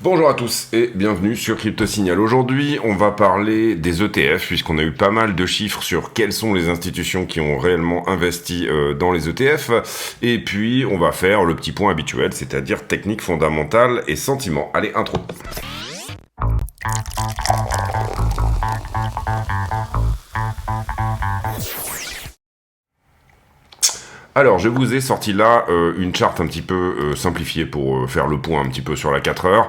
Bonjour à tous et bienvenue sur Crypto Signal. Aujourd'hui, on va parler des ETF puisqu'on a eu pas mal de chiffres sur quelles sont les institutions qui ont réellement investi dans les ETF. Et puis, on va faire le petit point habituel, c'est-à-dire technique fondamentale et sentiment. Allez, intro. Alors, je vous ai sorti là une charte un petit peu simplifiée pour faire le point un petit peu sur la 4 heures.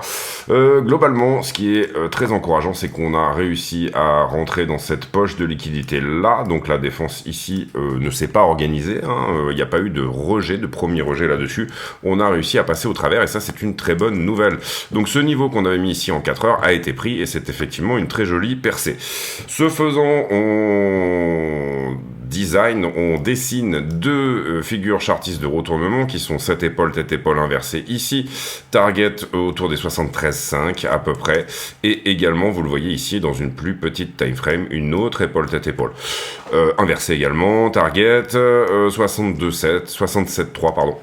Globalement, ce qui est très encourageant, c'est qu'on a réussi à rentrer dans cette poche de liquidité là. Donc la défense ici ne s'est pas organisée. Il n'y a pas eu de rejet, de premier rejet là-dessus. On a réussi à passer au travers et ça, c'est une très bonne nouvelle. Donc ce niveau qu'on avait mis ici en 4 heures a été pris et c'est effectivement une très jolie percée. Ce faisant, on dessine deux figures chartistes de retournement qui sont cette épaule, tête épaule inversée ici, target autour des 73,5 à peu près, et également vous le voyez ici dans une plus petite time frame, une autre épaule, tête épaule inversée également, target 62,7, 67,3 pardon.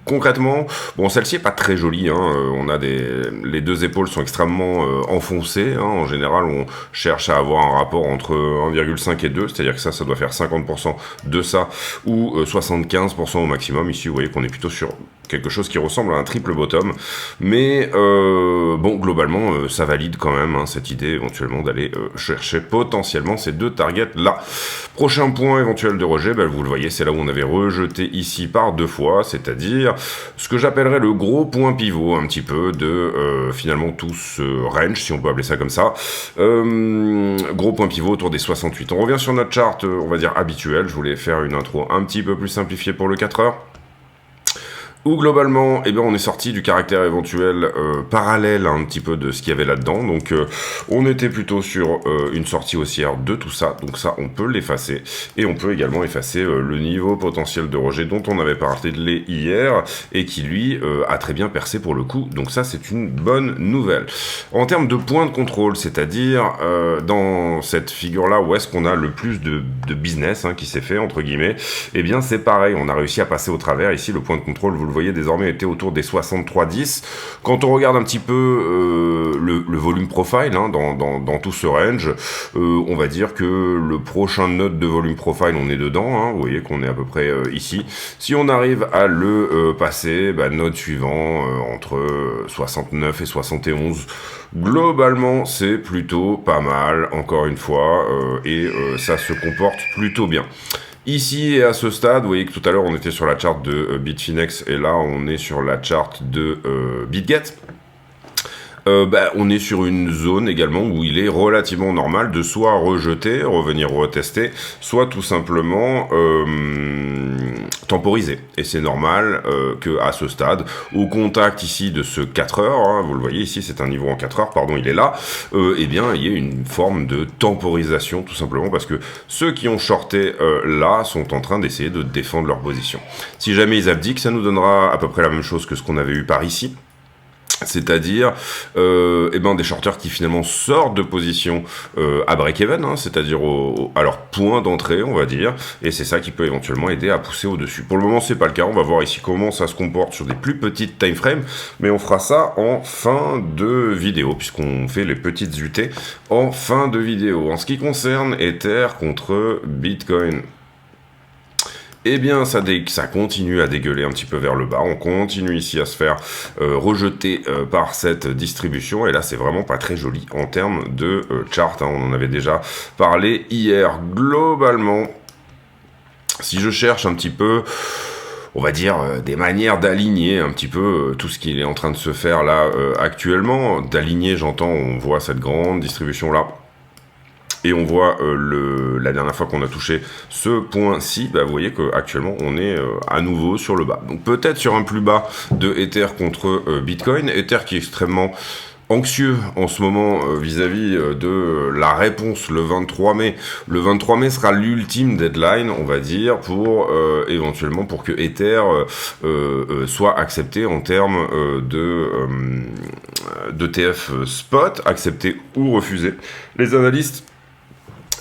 Concrètement, bon, celle-ci est pas très jolie. On a les deux épaules sont extrêmement enfoncées. En général, on cherche à avoir un rapport entre 1,5 et 2, c'est-à-dire que ça doit faire 50% de ça ou 75% au maximum. Ici, vous voyez qu'on est plutôt sur quelque chose qui ressemble à un triple bottom, mais bon, globalement, ça valide quand même cette idée éventuellement d'aller chercher potentiellement ces deux targets là. Prochain point éventuel de rejet, vous le voyez, c'est là où on avait rejeté ici par deux fois, c'est-à-dire ce que j'appellerais le gros point pivot un petit peu de finalement tout ce range, si on peut appeler ça comme ça. Gros point pivot autour des 68. On revient sur notre chart, on va dire habituelle. Je voulais faire une intro un petit peu plus simplifiée pour le 4 heures. Où globalement, on est sorti du caractère éventuel parallèle un petit peu de ce qu'il y avait là-dedans. Donc on était plutôt sur une sortie haussière de tout ça. Donc ça, on peut l'effacer. Et on peut également effacer le niveau potentiel de rejet dont on avait parlé hier et qui lui a très bien percé pour le coup. Donc ça, c'est une bonne nouvelle. En termes de points de contrôle, c'est-à-dire dans cette figure-là, où est-ce qu'on a le plus de business qui s'est fait, entre guillemets, c'est pareil. On a réussi à passer au travers. Ici, le point de contrôle, vous le voyez désormais était autour des 63,10. Quand on regarde un petit peu le volume profile dans tout ce range, on va dire que le prochain node de volume profile, on est dedans. Vous voyez qu'on est à peu près ici. Si on arrive à le passer, node suivant entre 69 et 71, globalement, c'est plutôt pas mal, encore une fois, et ça se comporte plutôt bien. Ici et à ce stade, vous voyez que tout à l'heure on était sur la charte de Bitfinex et là on est sur la charte de BitGet. On est sur une zone également où il est relativement normal de soit rejeter, revenir retester, soit tout simplement temporiser. Et c'est normal que à ce stade, au contact ici de ce 4 heures, vous le voyez ici, c'est un niveau en 4 heures, pardon, il est là, il y ait une forme de temporisation tout simplement parce que ceux qui ont shorté là sont en train d'essayer de défendre leur position. Si jamais ils abdiquent, ça nous donnera à peu près la même chose que ce qu'on avait eu par ici. C'est-à-dire des shorters qui finalement sortent de position à break-even, c'est-à-dire à leur point d'entrée, on va dire, et c'est ça qui peut éventuellement aider à pousser au-dessus. Pour le moment, c'est pas le cas, on va voir ici comment ça se comporte sur des plus petites time frames, mais on fera ça en fin de vidéo, puisqu'on fait les petites UT en fin de vidéo. En ce qui concerne Ether contre Bitcoin, ça continue à dégueuler un petit peu vers le bas. On continue ici à se faire rejeter par cette distribution. Et là, c'est vraiment pas très joli en termes de chart. On en avait déjà parlé hier. Globalement, si je cherche un petit peu, on va dire, des manières d'aligner un petit peu tout ce qui est en train de se faire là actuellement. D'aligner, j'entends, on voit cette grande distribution là. Et on voit la dernière fois qu'on a touché ce point-ci, vous voyez qu'actuellement on est à nouveau sur le bas. Donc peut-être sur un plus bas de Ether contre Bitcoin. Ether qui est extrêmement anxieux en ce moment vis-à-vis de la réponse le 23 mai. Le 23 mai sera l'ultime deadline, on va dire, pour éventuellement pour que Ether soit accepté en termes d'ETF spot, accepté ou refusé. Les analystes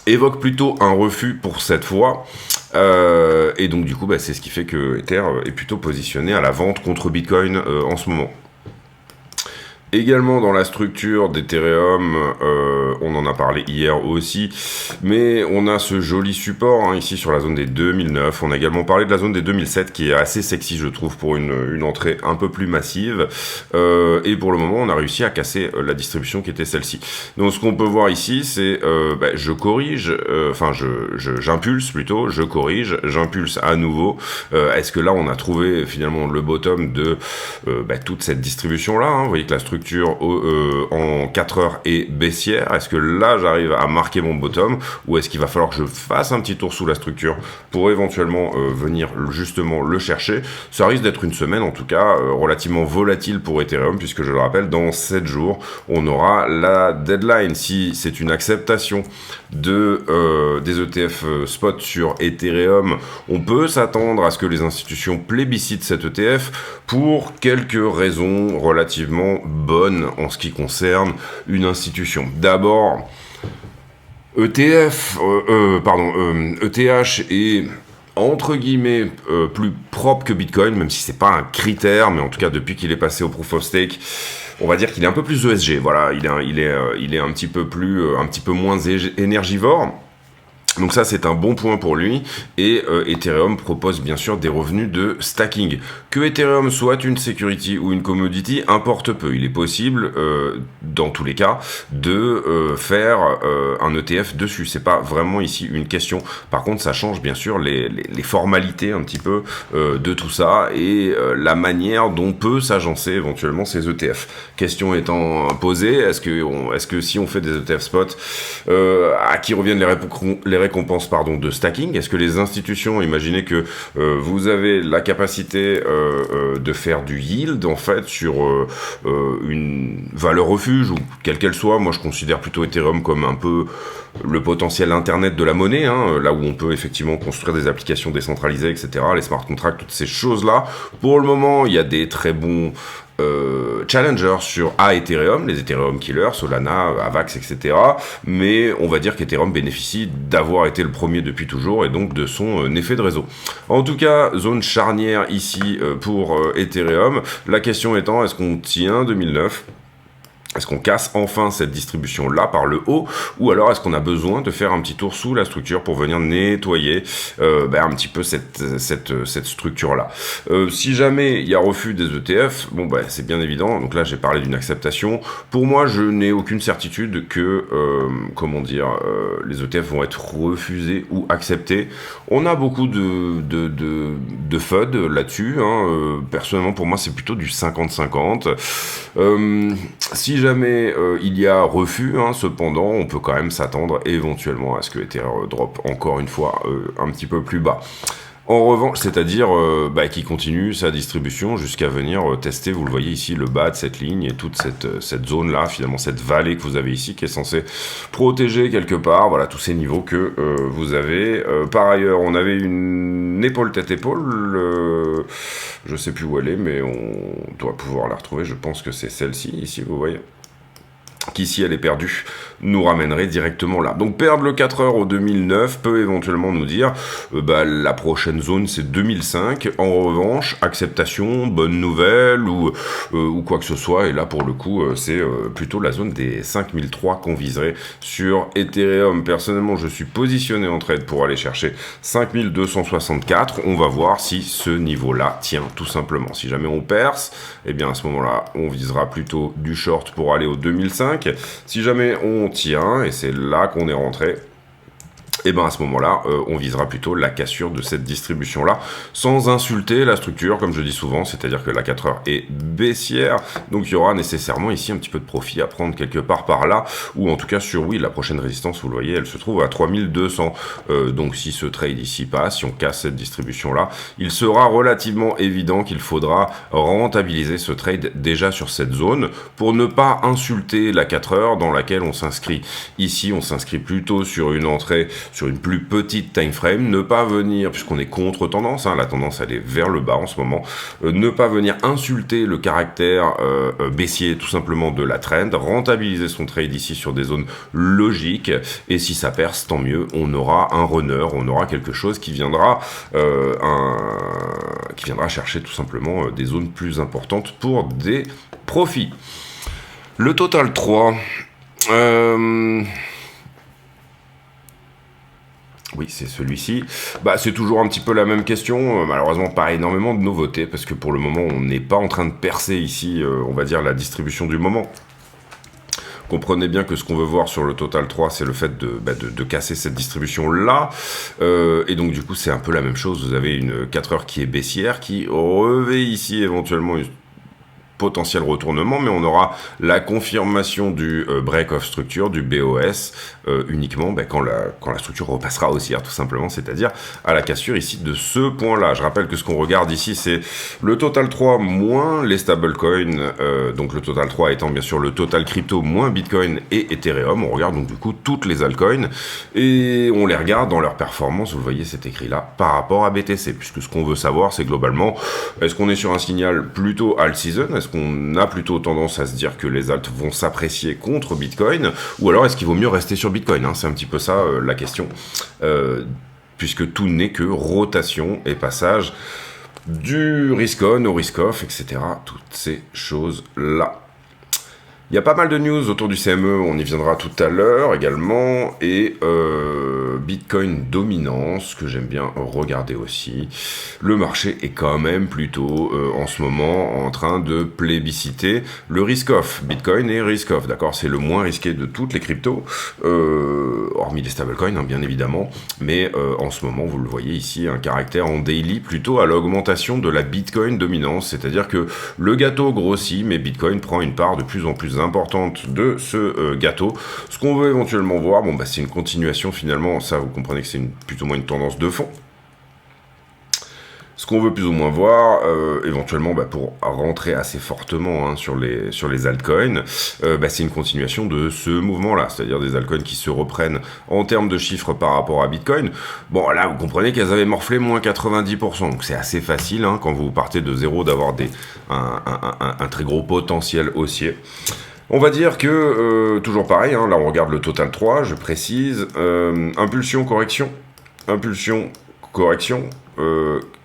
évoque plutôt un refus pour cette fois, et donc du coup c'est ce qui fait que Ether est plutôt positionné à la vente contre Bitcoin en ce moment. Également dans la structure d'Ethereum, on en a parlé hier aussi, mais on a ce joli support hein, ici sur la zone des 2009. On a également parlé de la zone des 2007 qui est assez sexy je trouve pour une entrée un peu plus massive. Et pour le moment on a réussi à casser la distribution qui était celle-ci. Donc ce qu'on peut voir ici c'est je corrige, j'impulse plutôt, je corrige, j'impulse à nouveau. Est-ce que là on a trouvé finalement le bottom de toute cette distribution là hein. Vous voyez que la structure en 4 heures est baissière. Est-ce que là j'arrive à marquer mon bottom ou est-ce qu'il va falloir que je fasse un petit tour sous la structure pour éventuellement venir justement le chercher? Ça risque d'être une semaine en tout cas relativement volatile pour Ethereum puisque je le rappelle dans 7 jours on aura la deadline. Si c'est une acceptation des ETF spot sur Ethereum, on peut s'attendre à ce que les institutions plébiscitent cet ETF pour quelques raisons relativement bonnes en ce qui concerne une institution. D'abord, ETH est entre guillemets plus propre que Bitcoin, même si c'est pas un critère, mais en tout cas depuis qu'il est passé au Proof of Stake, on va dire qu'il est un peu plus ESG. Voilà, il est un petit peu moins énergivore. Donc ça c'est un bon point pour lui et Ethereum propose bien sûr des revenus de stacking. Que Ethereum soit une security ou une commodity importe peu. Il est possible dans tous les cas de faire un ETF dessus. C'est pas vraiment ici une question. Par contre ça change bien sûr les formalités un petit peu de tout ça et la manière dont peut s'agencer éventuellement ces ETF. Question étant posée, est-ce que si on fait des ETF spot à qui reviennent les récompenses de stacking? Est-ce que les institutions, imaginez que vous avez la capacité de faire du yield en fait sur une valeur refuge ou quelle qu'elle soit, moi je considère plutôt Ethereum comme un peu le potentiel internet de la monnaie, hein, là où on peut effectivement construire des applications décentralisées, etc., les smart contracts, toutes ces choses-là. Pour le moment, il y a des très bons challengers sur Ethereum, les Ethereum Killers, Solana, Avax, etc. Mais on va dire qu'Ethereum bénéficie d'avoir été le premier depuis toujours et donc de son effet de réseau. En tout cas, zone charnière ici pour Ethereum. La question étant, est-ce qu'on tient 2009 ? Est-ce qu'on casse enfin cette distribution-là par le haut ou alors est-ce qu'on a besoin de faire un petit tour sous la structure pour venir nettoyer un petit peu cette structure-là. Si jamais il y a refus des ETF, c'est bien évident. Donc là, j'ai parlé d'une acceptation. Pour moi, je n'ai aucune certitude que les ETF vont être refusés ou acceptés. On a beaucoup de FUD là-dessus. Hein. Personnellement, pour moi, c'est plutôt du 50-50. Si jamais il y a refus, hein, cependant, on peut quand même s'attendre éventuellement à ce que Ethereum drop encore une fois un petit peu plus bas. En revanche, c'est-à-dire qui continue sa distribution jusqu'à venir tester, vous le voyez ici, le bas de cette ligne et toute cette zone-là, finalement cette vallée que vous avez ici, qui est censée protéger quelque part, voilà, tous ces niveaux que vous avez. Par ailleurs, on avait une épaule tête-épaule, je sais plus où elle est, mais on doit pouvoir la retrouver, je pense que c'est celle-ci, ici, vous voyez, qui si elle est perdue, nous ramènerait directement là. Donc perdre le 4 heures au 2009 peut éventuellement nous dire la prochaine zone c'est 2005. En revanche, acceptation, bonne nouvelle ou quoi que ce soit. Et là pour le coup c'est plutôt la zone des 5003 qu'on viserait sur Ethereum. Personnellement je suis positionné en trade pour aller chercher 5264. On va voir si ce niveau là tient tout simplement. Si jamais on perce, et bien à ce moment là on visera plutôt du short pour aller au 2005. Si jamais on tient, et c'est là qu'on est rentré, et à ce moment-là, on visera plutôt la cassure de cette distribution-là, sans insulter la structure, comme je dis souvent, c'est-à-dire que la 4 heures est baissière, donc il y aura nécessairement ici un petit peu de profit à prendre quelque part par là, ou en tout cas sur, la prochaine résistance, vous le voyez, elle se trouve à 3200, donc si ce trade ici passe, si on casse cette distribution-là, il sera relativement évident qu'il faudra rentabiliser ce trade déjà sur cette zone, pour ne pas insulter la 4 heures dans laquelle on s'inscrit. Ici, on s'inscrit plutôt sur une entrée sur une plus petite time frame, ne pas venir, puisqu'on est contre tendance, la tendance elle est vers le bas en ce moment, ne pas venir insulter le caractère baissier tout simplement de la trend, rentabiliser son trade ici sur des zones logiques, et si ça perce, tant mieux, on aura un runner, on aura quelque chose qui viendra chercher tout simplement des zones plus importantes pour des profits. Le Total 3. Oui, c'est celui-ci. Bah, c'est toujours un petit peu la même question. Malheureusement, pas énormément de nouveautés, parce que pour le moment, on n'est pas en train de percer ici, on va dire, la distribution du moment. Comprenez bien que ce qu'on veut voir sur le Total 3, c'est le fait de casser cette distribution-là. Et donc, du coup, c'est un peu la même chose. Vous avez une 4 heures qui est baissière, qui revêt ici éventuellement une potentiel retournement, mais on aura la confirmation du break-off structure, du BOS, uniquement quand la structure repassera haussière, tout simplement, c'est-à-dire à la cassure ici de ce point-là. Je rappelle que ce qu'on regarde ici, c'est le Total 3 moins les stablecoins, donc le Total 3 étant bien sûr le total crypto moins Bitcoin et Ethereum. On regarde donc du coup toutes les altcoins et on les regarde dans leur performance, vous le voyez, c'est écrit là, par rapport à BTC, puisque ce qu'on veut savoir, c'est globalement, est-ce qu'on est sur un signal plutôt alt season, est-ce qu'on a plutôt tendance à se dire que les alts vont s'apprécier contre Bitcoin, ou alors est-ce qu'il vaut mieux rester sur Bitcoin, hein, c'est un petit peu ça la question, puisque tout n'est que rotation et passage du risk-on au risk-off, etc. Toutes ces choses-là. Il y a pas mal de news autour du CME, on y viendra tout à l'heure également, et Bitcoin dominance, que j'aime bien regarder aussi. Le marché est quand même plutôt en ce moment en train de plébisciter le risk-off. Bitcoin et risk-off, d'accord, c'est le moins risqué de toutes les cryptos, hormis les stablecoins, hein, bien évidemment, mais en ce moment, vous le voyez ici, un caractère en daily plutôt à l'augmentation de la Bitcoin dominance, c'est-à-dire que le gâteau grossit, mais Bitcoin prend une part de plus en plus importante de ce gâteau. Ce qu'on veut éventuellement voir, c'est une continuation finalement, ça vous comprenez que c'est plus ou moins une tendance de fond. Ce qu'on veut plus ou moins voir, éventuellement pour rentrer assez fortement sur les altcoins, c'est une continuation de ce mouvement-là, c'est-à-dire des altcoins qui se reprennent en termes de chiffres par rapport à Bitcoin. Bon, là, vous comprenez qu'elles avaient morflé moins 90%, donc c'est assez facile, quand vous partez de zéro, d'avoir un très gros potentiel haussier. On va dire que, toujours pareil, là on regarde le Total 3, je précise, impulsion, correction,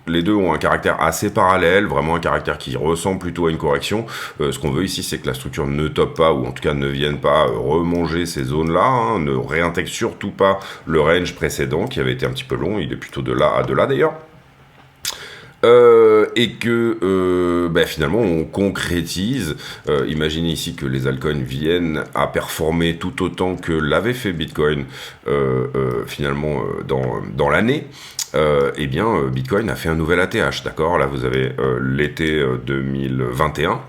les deux ont un caractère assez parallèle, vraiment un caractère qui ressemble plutôt à une correction. Ce qu'on veut ici, c'est que la structure ne top pas, ou en tout cas ne vienne pas remanger ces zones-là, ne réintègre surtout pas le range précédent, qui avait été un petit peu long, il est plutôt de là à de là d'ailleurs. Et que finalement on concrétise, imaginez ici que les altcoins viennent à performer tout autant que l'avait fait Bitcoin finalement dans l'année. Bitcoin a fait un nouvel ATH, d'accord. Là vous avez l'été 2021.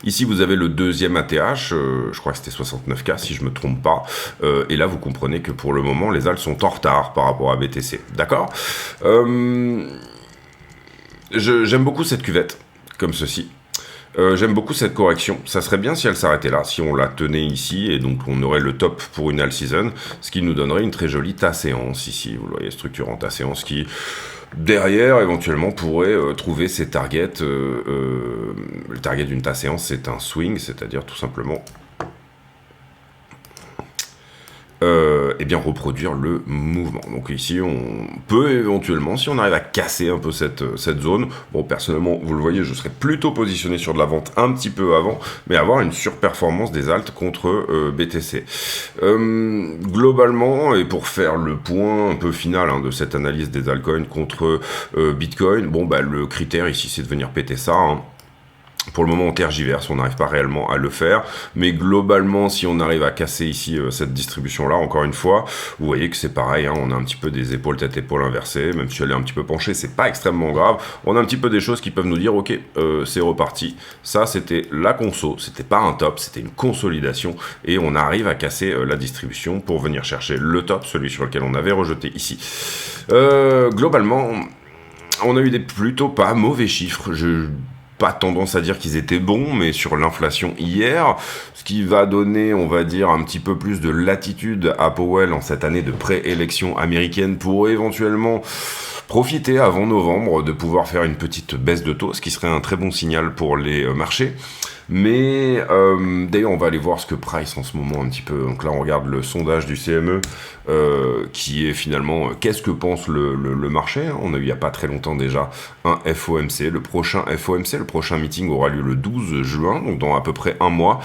Ici, vous avez le deuxième ATH, je crois que c'était 69K si je me trompe pas, et là vous comprenez que pour le moment les alts sont en retard par rapport à BTC, d'accord. J'aime beaucoup cette cuvette, comme ceci. J'aime beaucoup cette correction. Ça serait bien si elle s'arrêtait là, si on la tenait ici, et donc on aurait le top pour une all season, ce qui nous donnerait une très jolie tas-séance ici. Vous le voyez, structure en tas-séance qui, derrière, éventuellement, pourrait trouver ses targets. Le target d'une tas-séance, c'est un swing, c'est-à-dire tout simplement reproduire le mouvement. Donc ici, on peut éventuellement, si on arrive à casser un peu cette zone, bon, personnellement, vous le voyez, je serais plutôt positionné sur de la vente un petit peu avant, mais avoir une surperformance des alts contre BTC. Globalement, et pour faire le point un peu final de cette analyse des altcoins contre Bitcoin, le critère ici, c'est de venir péter ça, Pour le moment, on tergiverse, on n'arrive pas réellement à le faire, mais globalement, si on arrive à casser ici cette distribution-là, encore une fois, vous voyez que c'est pareil, on a un petit peu des épaules tête-épaule inversées, même si elle est un petit peu penchée, c'est pas extrêmement grave, on a un petit peu des choses qui peuvent nous dire, ok, c'est reparti, ça c'était la conso, c'était pas un top, c'était une consolidation, et on arrive à casser la distribution pour venir chercher le top, celui sur lequel on avait rejeté ici. Globalement, on a eu des plutôt pas mauvais chiffres, pas tendance à dire qu'ils étaient bons, mais sur l'inflation hier, ce qui va donner, on va dire, un petit peu plus de latitude à Powell en cette année de pré-élection américaine pour éventuellement profiter avant novembre de pouvoir faire une petite baisse de taux, ce qui serait un très bon signal pour les marchés. Mais d'ailleurs, on va aller voir ce que price en ce moment un petit peu. Donc là, on regarde le sondage du CME qui est finalement qu'est-ce que pense le marché. On a eu il n'y a pas très longtemps déjà un FOMC. Le prochain FOMC, le prochain meeting aura lieu le 12 juin, donc dans à peu près un mois.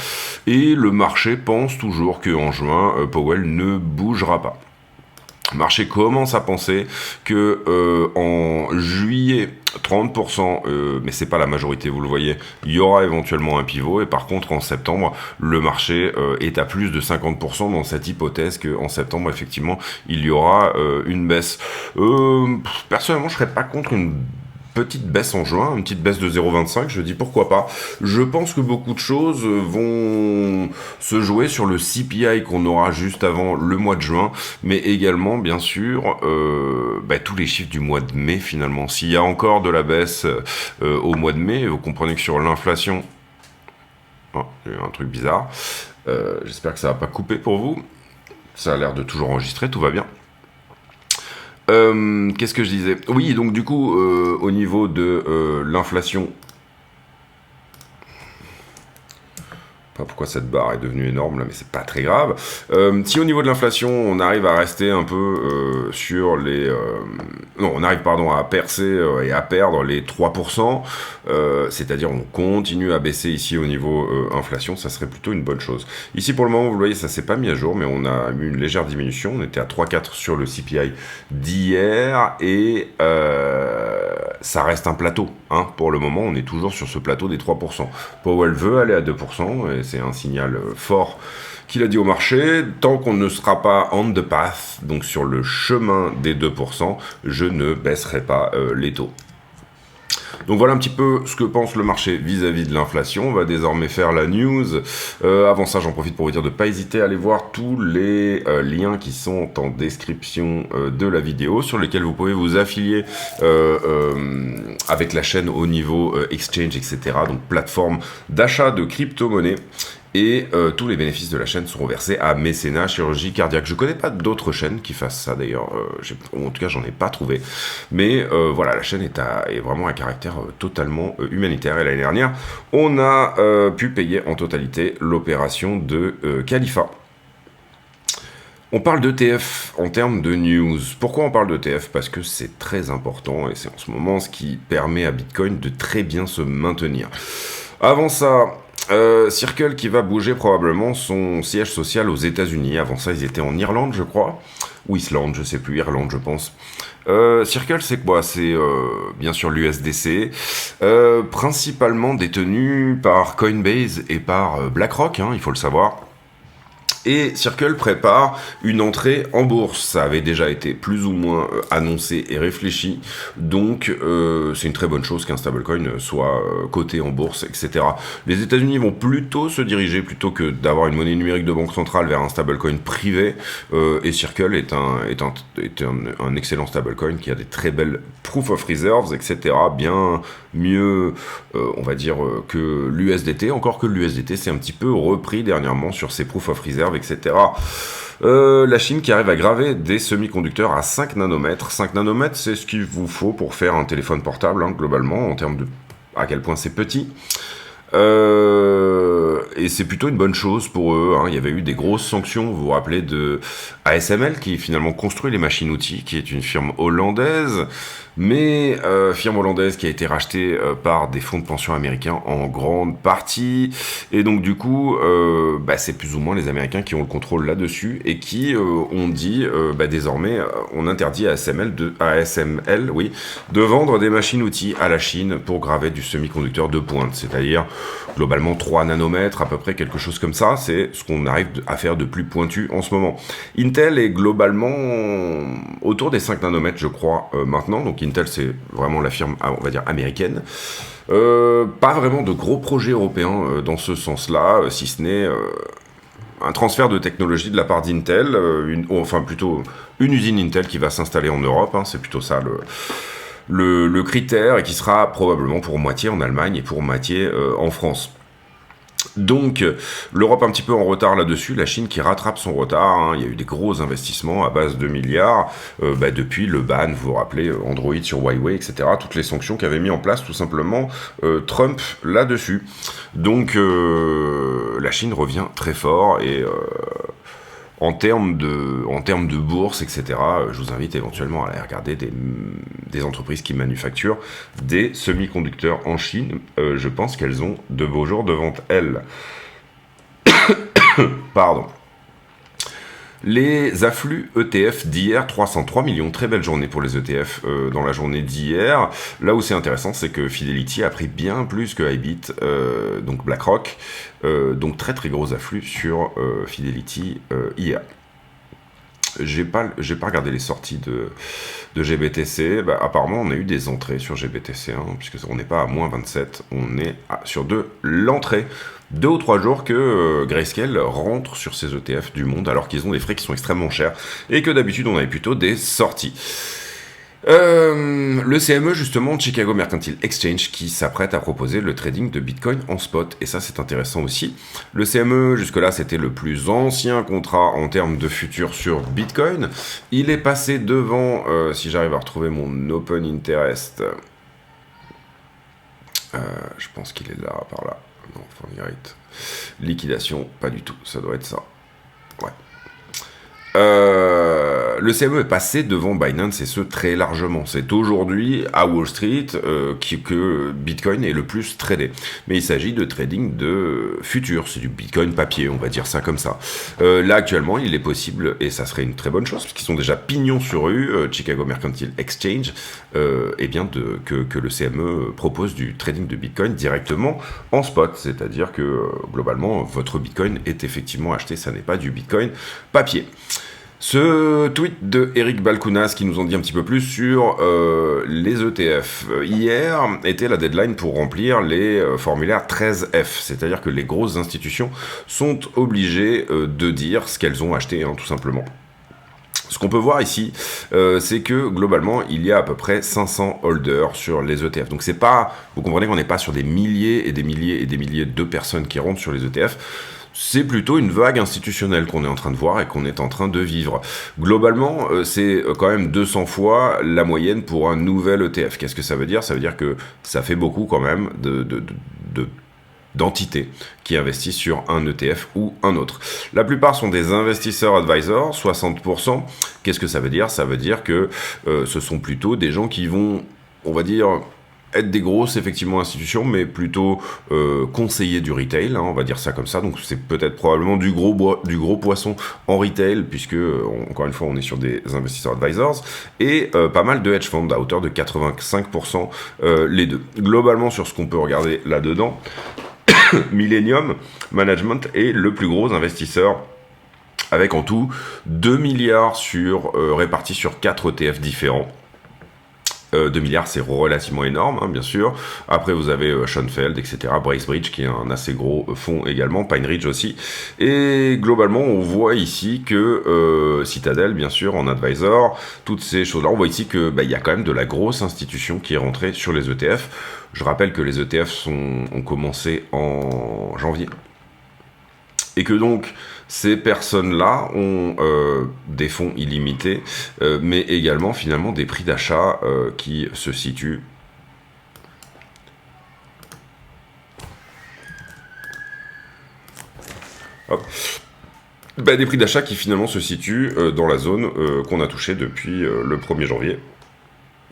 Et le marché pense toujours qu'en juin, Powell ne bougera pas. Le marché commence à penser que en juillet, 30%, mais c'est pas la majorité, vous le voyez, il y aura éventuellement un pivot, et par contre en septembre, le marché est à plus de 50% dans cette hypothèse qu'en septembre, effectivement, il y aura une baisse. Personnellement, je serais pas contre une petite baisse en juin, une petite baisse de 0,25, je dis pourquoi pas. Je pense que beaucoup de choses vont se jouer sur le CPI qu'on aura juste avant le mois de juin, mais également, bien sûr, tous les chiffres du mois de mai finalement. S'il y a encore de la baisse au mois de mai, vous comprenez que sur l'inflation... Oh, il y a eu un truc bizarre. J'espère que ça va pas couper pour vous. Ça a l'air de toujours enregistrer, tout va bien. Qu'est-ce que je disais? Oui, donc du coup, au niveau de l'inflation, pas pourquoi cette barre est devenue énorme là, mais c'est pas très grave. Si au niveau de l'inflation, on arrive à rester un peu sur les... non, on arrive à percer et à perdre les 3%, c'est-à-dire on continue à baisser ici au niveau inflation, ça serait plutôt une bonne chose. Ici pour le moment, vous le voyez, ça s'est pas mis à jour, mais on a eu une légère diminution, on était à 3,4 sur le CPI d'hier, et ça reste un plateau, hein. Pour le moment, on est toujours sur ce plateau des 3%. Powell veut aller à 2%, et c'est un signal fort qu'il a dit au marché, tant qu'on ne sera pas on the path, donc sur le chemin des 2%, je ne baisserai pas les taux. Donc voilà un petit peu ce que pense le marché vis-à-vis de l'inflation. On va désormais faire la news. Avant ça, j'en profite pour vous dire de ne pas hésiter à aller voir tous les liens qui sont en description de la vidéo, sur lesquels vous pouvez vous affilier avec la chaîne au niveau exchange, etc. Donc plateforme d'achat de crypto-monnaies. Et tous les bénéfices de la chaîne seront versés à Mécénat Chirurgie Cardiaque. Je connais pas d'autres chaînes qui fassent ça d'ailleurs, en tout cas j'en ai pas trouvé. Mais voilà, la chaîne est vraiment un caractère totalement humanitaire. Et l'année dernière, on a pu payer en totalité l'opération de Khalifa. On parle d'ETF en termes de news. Pourquoi on parle d'ETF? Parce que c'est très important et c'est en ce moment ce qui permet à Bitcoin de très bien se maintenir. Avant ça... Circle qui va bouger probablement son siège social aux États-Unis. Avant ça, ils étaient en Irlande, je crois, ou Islande, je sais plus, Irlande, je pense. Circle, c'est quoi? C'est bien sûr l'USDC, principalement détenu par Coinbase et par BlackRock, hein, il faut le savoir. Et Circle prépare une entrée en bourse. Ça avait déjà été plus ou moins annoncé et réfléchi. Donc, c'est une très bonne chose qu'un stablecoin soit coté en bourse, etc. Les États-Unis vont plutôt se diriger, plutôt que d'avoir une monnaie numérique de banque centrale, vers un stablecoin privé. Et Circle est un excellent stablecoin qui a des très belles proof of reserves, etc. Bien mieux, on va dire, que l'USDT. Encore que l'USDT s'est un petit peu repris dernièrement sur ses proof of reserves, etc. La Chine qui arrive à graver des semi-conducteurs à 5 nanomètres. 5 nanomètres, c'est ce qu'il vous faut pour faire un téléphone portable, hein, globalement, en termes de à quel point c'est petit. Et c'est plutôt une bonne chose pour eux, hein. Il y avait eu des grosses sanctions, vous vous rappelez de ASML qui finalement construit les machines-outils, qui est une firme hollandaise, mais firme hollandaise qui a été rachetée par des fonds de pension américains en grande partie, et donc du coup c'est plus ou moins les Américains qui ont le contrôle là-dessus et qui ont dit désormais on interdit à ASML de vendre des machines-outils à la Chine pour graver du semi-conducteur de pointe, c'est-à-dire globalement 3 nanomètres, à peu près quelque chose comme ça, c'est ce qu'on arrive à faire de plus pointu en ce moment. Intel est globalement autour des 5 nanomètres, je crois, maintenant, donc Intel c'est vraiment la firme, on va dire, américaine. Pas vraiment de gros projets européens dans ce sens-là, si ce n'est un transfert de technologie de la part d'Intel, plutôt une usine Intel qui va s'installer en Europe, hein, c'est plutôt ça le critère, et qui sera probablement pour moitié en Allemagne et pour moitié en France. Donc, l'Europe un petit peu en retard là-dessus, la Chine qui rattrape son retard, hein. Il y a eu des gros investissements à base de milliards, depuis le ban, vous vous rappelez, Android sur Huawei, etc., toutes les sanctions qu'avait mis en place tout simplement Trump là-dessus. Donc, la Chine revient très fort et... en termes de bourse, etc., je vous invite éventuellement à aller regarder des entreprises qui manufacturent des semi-conducteurs en Chine. Je pense qu'elles ont de beaux jours devant elles. Pardon. Les afflux ETF d'hier, 303 millions, très belle journée pour les ETF dans la journée d'hier. Là où c'est intéressant, c'est que Fidelity a pris bien plus que Ibit, donc BlackRock, donc très très gros afflux sur Fidelity hier. J'ai pas regardé les sorties de GBTC. Apparemment, on a eu des entrées sur GBTC, hein, puisque on n'est pas à moins 27, on est sur de l'entrée. 2 ou 3 jours que Grayscale rentre sur ces ETF du monde, alors qu'ils ont des frais qui sont extrêmement chers, et que d'habitude, on avait plutôt des sorties. Le CME justement, Chicago Mercantile Exchange, qui s'apprête à proposer le trading de Bitcoin en spot, et ça c'est intéressant aussi. Le CME jusque là c'était le plus ancien contrat en termes de futur sur Bitcoin. Il est passé devant, si j'arrive à retrouver mon Open Interest, je pense qu'il est là, par là, non, liquidation, pas du tout, ça doit être ça, ouais. Le CME est passé devant Binance, et ce très largement. C'est aujourd'hui à Wall Street que Bitcoin est le plus tradé. Mais il s'agit de trading de futur, c'est du Bitcoin papier, on va dire ça comme ça. Là actuellement, il est possible, et ça serait une très bonne chose, parce qu'ils sont déjà pignons sur rue, Chicago Mercantile Exchange, et bien que le CME propose du trading de Bitcoin directement en spot, c'est-à-dire que globalement, votre Bitcoin est effectivement acheté, ça n'est pas du Bitcoin papier. Ce tweet de Eric Balkounas qui nous en dit un petit peu plus sur les ETF. Hier était la deadline pour remplir les formulaires 13F, c'est-à-dire que les grosses institutions sont obligées de dire ce qu'elles ont acheté, hein, tout simplement. Ce qu'on peut voir ici, c'est que globalement, il y a à peu près 500 holders sur les ETF. Donc c'est pas, vous comprenez qu'on n'est pas sur des milliers et des milliers et des milliers de personnes qui rentrent sur les ETF. C'est plutôt une vague institutionnelle qu'on est en train de voir et qu'on est en train de vivre. Globalement, c'est quand même 200 fois la moyenne pour un nouvel ETF. Qu'est-ce que ça veut dire ? Ça veut dire que ça fait beaucoup quand même d'entités qui investissent sur un ETF ou un autre. La plupart sont des investisseurs advisors, 60%. Qu'est-ce que ça veut dire ? Ça veut dire que ce sont plutôt des gens qui vont, on va dire, être des grosses, effectivement, institutions, mais plutôt conseillers du retail, hein, on va dire ça comme ça. Donc c'est peut-être probablement du gros poisson en retail, puisque, encore une fois, on est sur des investisseurs advisors, et pas mal de hedge funds à hauteur de 85%, les deux. Globalement, sur ce qu'on peut regarder là-dedans, Millennium Management est le plus gros investisseur, avec en tout 2 milliards répartis sur 4 ETF différents. 2 milliards, c'est relativement énorme, hein, bien sûr. Après, vous avez Schoenfeld, etc., Bracebridge, qui est un assez gros fonds également, PineRidge aussi. Et globalement, on voit ici que Citadel, bien sûr, en advisor, toutes ces choses-là, on voit ici que y a quand même de la grosse institution qui est rentrée sur les ETF. Je rappelle que les ETF ont commencé en janvier. Et que donc, ces personnes-là ont des fonds illimités, mais également finalement des prix d'achat qui se situent des prix d'achat qui finalement se situent dans la zone qu'on a touchée depuis le 1er janvier.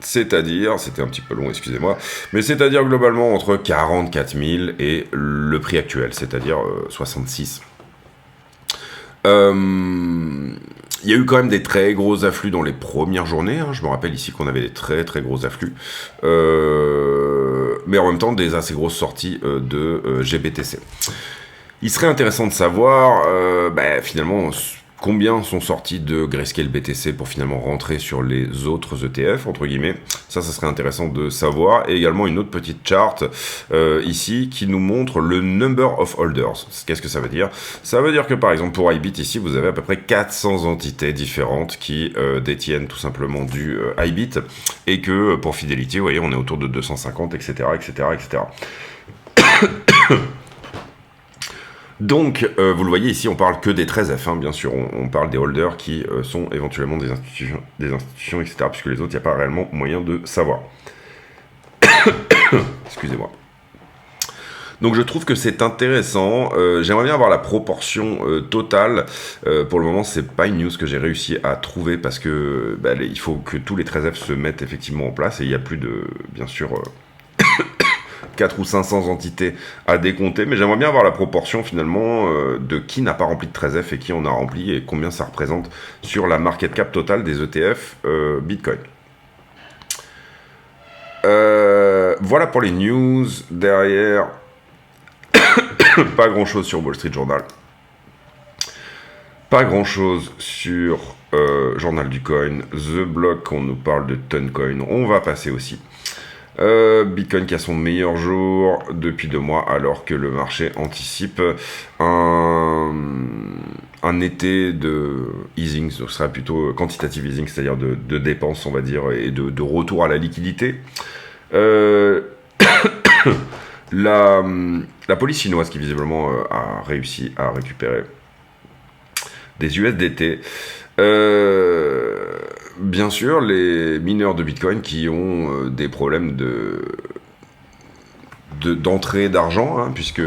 C'est-à-dire, c'était un petit peu long, excusez-moi, mais c'est-à-dire globalement entre 44 000 et le prix actuel, c'est-à-dire 66. Il y a eu quand même des très gros afflux dans les premières journées, hein. Je me rappelle ici qu'on avait des très très gros afflux, mais en même temps des assez grosses sorties de GBTC. Il serait intéressant de savoir finalement combien sont sortis de Grayscale BTC pour finalement rentrer sur les autres ETF, entre guillemets. Ça serait intéressant de savoir. Et également une autre petite charte ici qui nous montre le number of holders. Qu'est-ce que ça veut dire ? Ça veut dire que par exemple pour Ibit ici, vous avez à peu près 400 entités différentes qui détiennent tout simplement du Ibit. Et que pour Fidelity, vous voyez, on est autour de 250, etc., etc., etc. Donc, vous le voyez ici, on parle que des 13F, hein, bien sûr, on parle des holders qui sont éventuellement des institutions, etc., puisque les autres, il n'y a pas réellement moyen de savoir. Excusez-moi. Donc je trouve que c'est intéressant. J'aimerais bien avoir la proportion totale. Pour le moment, c'est pas une news que j'ai réussi à trouver parce que il faut que tous les 13F se mettent effectivement en place et il y a plus de, bien sûr, 4 ou 500 entités à décompter. Mais j'aimerais bien avoir la proportion finalement de qui n'a pas rempli de 13F et qui en a rempli et combien ça représente sur la market cap totale des ETF Bitcoin. Voilà pour les news. Derrière, pas grand chose sur Wall Street Journal. Pas grand chose sur Journal du Coin. The Block, on nous parle de Toncoin. On va passer aussi. Bitcoin qui a son meilleur jour depuis 2 mois alors que le marché anticipe un été de easing, ce sera plutôt quantitative easing, c'est-à-dire de dépenses on va dire et de retour à la liquidité. La police chinoise qui visiblement a réussi à récupérer des USDT. Bien sûr, les mineurs de Bitcoin qui ont des problèmes d'entrée d'argent, hein, puisque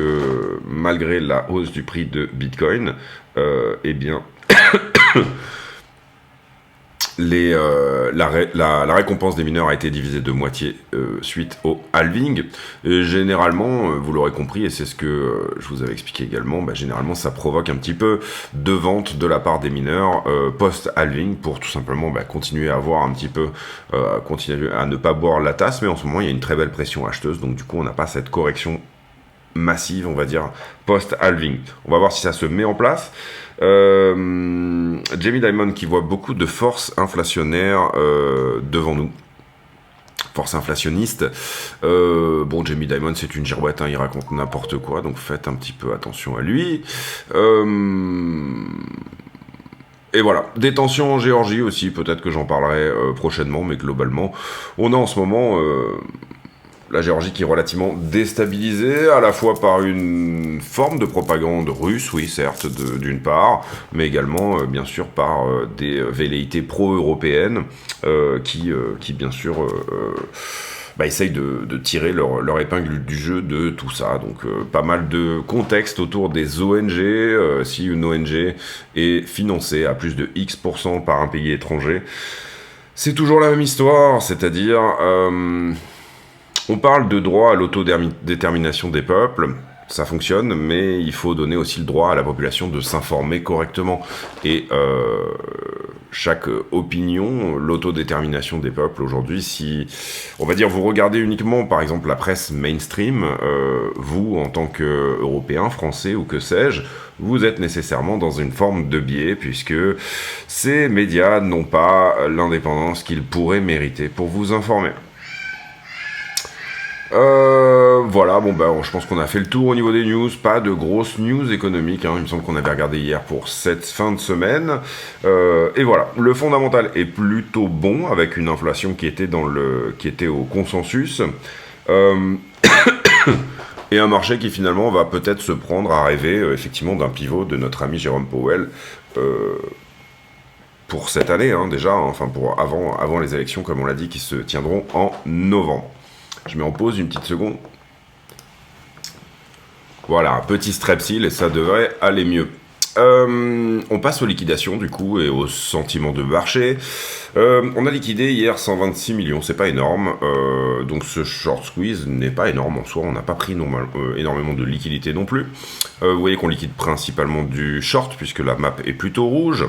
malgré la hausse du prix de Bitcoin, eh bien, la récompense des mineurs a été divisée de moitié suite au halving. Et généralement, vous l'aurez compris, et c'est ce que je vous avais expliqué également, généralement ça provoque un petit peu de vente de la part des mineurs post-halving pour tout simplement continuer à avoir un petit peu, continuer à ne pas boire la tasse, mais en ce moment il y a une très belle pression acheteuse, donc du coup on n'a pas cette correction massive, on va dire, post-halving. On va voir si ça se met en place. Jamie Dimon qui voit beaucoup de force inflationnaire devant nous. Force inflationniste. Jamie Dimon, c'est une girouette, hein, il raconte n'importe quoi, donc faites un petit peu attention à lui. Et voilà, des tensions en Géorgie aussi, peut-être que j'en parlerai prochainement, mais globalement, on a en ce moment la Géorgie qui est relativement déstabilisée, à la fois par une forme de propagande russe, oui certes, d'une part, mais également bien sûr par des velléités pro-européennes qui bien sûr essayent de tirer leur épingle du jeu de tout ça. Donc pas mal de contexte autour des ONG. Si une ONG est financée à plus de X% par un pays étranger, c'est toujours la même histoire, c'est-à-dire on parle de droit à l'autodétermination des peuples, ça fonctionne, mais il faut donner aussi le droit à la population de s'informer correctement. Et chaque opinion, l'autodétermination des peuples aujourd'hui, si, on va dire, vous regardez uniquement, par exemple, la presse mainstream, vous, en tant qu'Européen, Français ou que sais-je, vous êtes nécessairement dans une forme de biais, puisque ces médias n'ont pas l'indépendance qu'ils pourraient mériter pour vous informer. Voilà, je pense qu'on a fait le tour au niveau des news, pas de grosses news économiques, hein. Il me semble qu'on avait regardé hier pour cette fin de semaine, et voilà, le fondamental est plutôt bon, avec une inflation qui était au consensus, et un marché qui finalement va peut-être se prendre à rêver, effectivement, d'un pivot de notre ami Jérôme Powell, pour cette année, hein, déjà, enfin pour avant les élections, comme on l'a dit, qui se tiendront en novembre. Je mets en pause une petite seconde. Voilà, un petit strepsil et ça devrait aller mieux. On passe aux liquidations du coup et aux sentiments de marché. On a liquidé hier 126 millions, c'est pas énorme. Donc ce short squeeze n'est pas énorme en soi, on n'a pas pris énormément de liquidité non plus. Vous voyez qu'on liquide principalement du short puisque la map est plutôt rouge.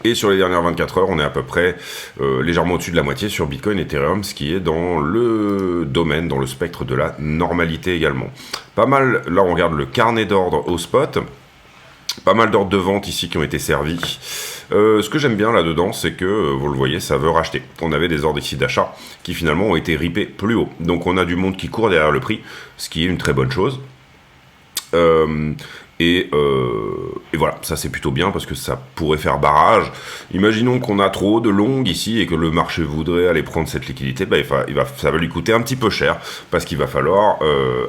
Et sur les dernières 24 heures, on est à peu près légèrement au-dessus de la moitié sur Bitcoin et Ethereum, ce qui est dans le domaine, dans le spectre de la normalité également. Pas mal, là on regarde le carnet d'ordre au spot, pas mal d'ordres de vente ici qui ont été servis. Ce que j'aime bien là-dedans, c'est que, vous le voyez, ça veut racheter. On avait des ordres ici d'achat qui finalement ont été ripés plus haut. Donc on a du monde qui court derrière le prix, ce qui est une très bonne chose. Et voilà, ça c'est plutôt bien parce que ça pourrait faire barrage. Imaginons qu'on a trop de longues ici et que le marché voudrait aller prendre cette liquidité, ça va lui coûter un petit peu cher parce qu'il va falloir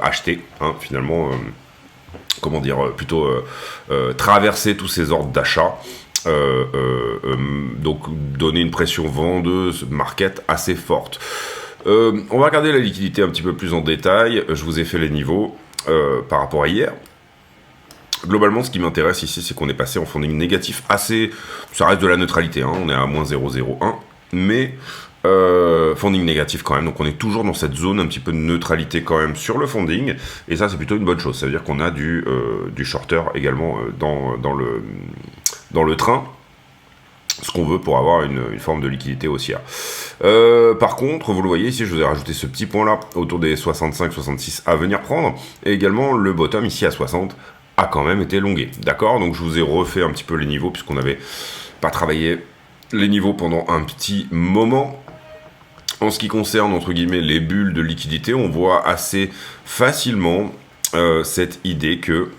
acheter, hein, finalement, comment dire, plutôt traverser tous ces ordres d'achat. Donc donner une pression vendeuse market assez forte. On va regarder la liquidité un petit peu plus en détail. Je vous ai fait les niveaux par rapport à hier. Globalement, ce qui m'intéresse ici, c'est qu'on est passé en funding négatif assez... Ça reste de la neutralité, hein, on est à moins 0,01, mais funding négatif quand même, donc on est toujours dans cette zone un petit peu de neutralité quand même sur le funding, et ça c'est plutôt une bonne chose, ça veut dire qu'on a du shorter également dans le train, ce qu'on veut pour avoir une forme de liquidité haussière. Par contre, vous le voyez ici, je vous ai rajouté ce petit point là, autour des 65-66 à venir prendre, et également le bottom ici à 60 a quand même été longué, d'accord? Donc je vous ai refait un petit peu les niveaux, puisqu'on n'avait pas travaillé les niveaux pendant un petit moment. En ce qui concerne, entre guillemets, les bulles de liquidité, on voit assez facilement cette idée que...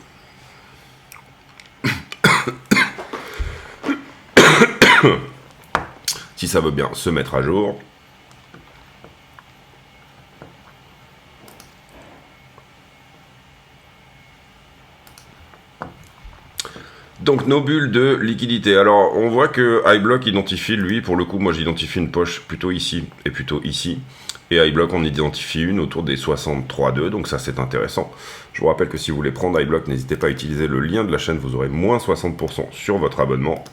si ça veut bien se mettre à jour... Donc nos bulles de liquidité. Alors on voit que iBlock identifie, lui, pour le coup, moi j'identifie une poche plutôt ici et plutôt ici. Et iBlock on identifie une autour des 63,2, donc ça c'est intéressant. Je vous rappelle que si vous voulez prendre iBlock, n'hésitez pas à utiliser le lien de la chaîne, vous aurez moins 60% sur votre abonnement.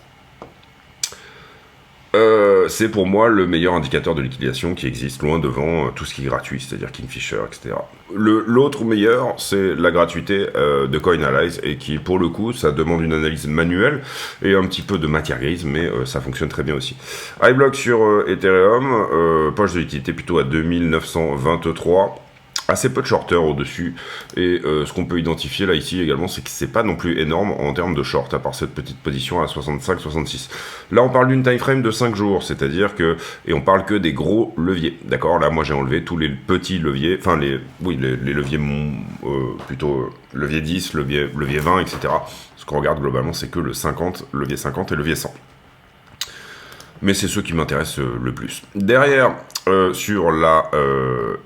C'est pour moi le meilleur indicateur de liquidation qui existe, loin devant tout ce qui est gratuit, c'est-à-dire Kingfisher, etc. L'autre meilleur, c'est la gratuité de Coinalyze, et qui, pour le coup, ça demande une analyse manuelle et un petit peu de matière grise, mais ça fonctionne très bien aussi. iBlock sur Ethereum, poche de liquidité plutôt à 2923. Assez peu de shorters au-dessus, et ce qu'on peut identifier là ici également, c'est que c'est pas non plus énorme en termes de short, à part cette petite position à 65-66. Là on parle d'une time frame de 5 jours, c'est-à-dire que, et on parle que des gros leviers, d'accord? Là moi j'ai enlevé tous les petits leviers, enfin les leviers plutôt levier 10, levier 20, etc. Ce qu'on regarde globalement, c'est que le 50, levier 50 et levier 100. Mais c'est ceux qui m'intéressent le plus. Derrière, sur la